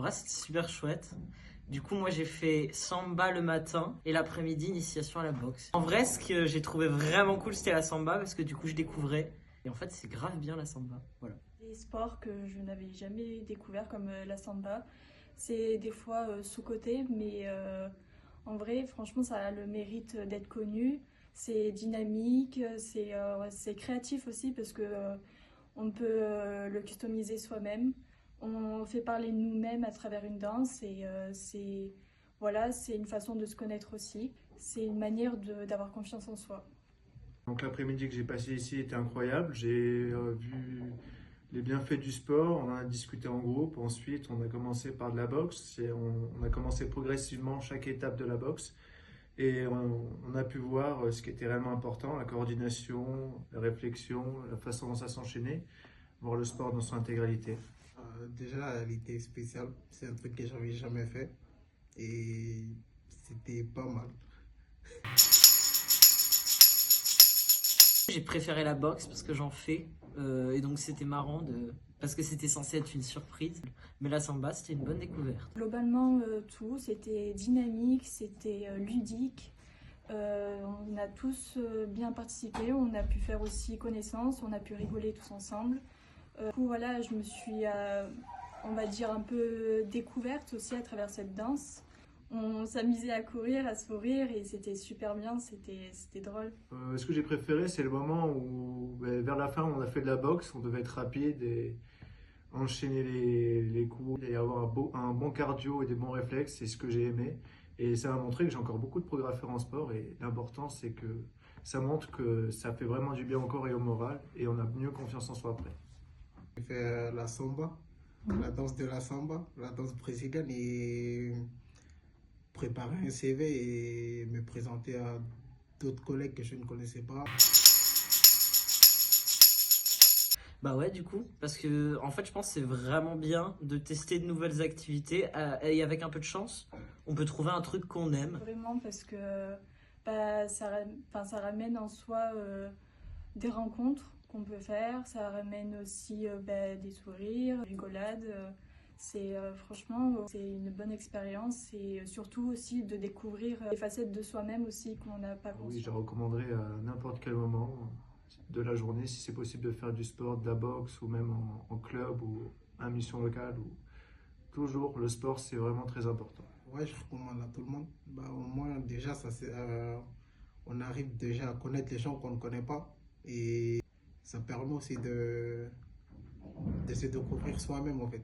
vrai, c'était super chouette. Du coup, moi, j'ai fait samba le matin et l'après-midi, initiation à la boxe. En vrai, ce que j'ai trouvé vraiment cool, c'était la samba parce que du coup, je découvrais. Et en fait, c'est grave bien la samba. Voilà. Des sports que je n'avais jamais découvert comme la samba, c'est des fois sous-coté, mais en vrai, franchement, ça a le mérite d'être connu. C'est dynamique, c'est créatif aussi parce que on peut le customiser soi-même. On fait parler de nous-mêmes à travers une danse et c'est une façon de se connaître aussi. C'est une manière d'avoir confiance en soi. Donc l'après-midi que j'ai passé ici était incroyable. J'ai vu les bienfaits du sport, on en a discuté en groupe. Ensuite, on a commencé par de la boxe et on a commencé progressivement chaque étape de la boxe. Et on a pu voir ce qui était réellement important, la coordination, la réflexion, la façon dont ça s'enchaînait, voir le sport dans son intégralité. Déjà, elle était spéciale. C'est un truc que j'avais jamais fait. Et c'était pas mal. J'ai préféré la boxe parce que j'en fais. Et donc, c'était marrant parce que c'était censé être une surprise. Mais la samba, c'était une bonne découverte. Globalement, tout, c'était dynamique, c'était ludique. On a tous bien participé, on a pu faire aussi connaissance, on a pu rigoler tous ensemble. Du coup, voilà, je me suis, on va dire, un peu découverte aussi à travers cette danse. On s'amusait à courir, à sourire et c'était super bien, c'était drôle. Ce que j'ai préféré, c'est le moment où, vers la fin, on a fait de la boxe, on devait être rapide et enchaîner les coups et avoir un bon cardio et des bons réflexes, c'est ce que j'ai aimé. Et ça m'a montré que j'ai encore beaucoup de progrès à faire en sport et l'important, c'est que ça montre que ça fait vraiment du bien au corps et au moral et on a mieux confiance en soi après. J'ai fait la samba, la danse de la samba, la danse brésilienne et préparer un CV et me présenter à d'autres collègues que je ne connaissais pas. Bah ouais, du coup, parce que en fait, je pense que c'est vraiment bien de tester de nouvelles activités et avec un peu de chance, on peut trouver un truc qu'on aime. Vraiment parce que bah, ça ramène en soi des rencontres qu'on peut faire, ça ramène aussi bah, des sourires, rigolades. Franchement, c'est une bonne expérience et surtout aussi de découvrir des facettes de soi-même aussi qu'on n'a pas Oui, je conscience. recommanderais à n'importe quel moment de la journée, si c'est possible de faire du sport, de la boxe ou même en club ou en mission locale. Toujours, le sport, c'est vraiment très important. Ouais, je recommande à tout le monde. Bah, au moins, déjà, on arrive déjà à connaître les gens qu'on ne connaît pas. Et ça permet aussi de se découvrir soi-même, en fait.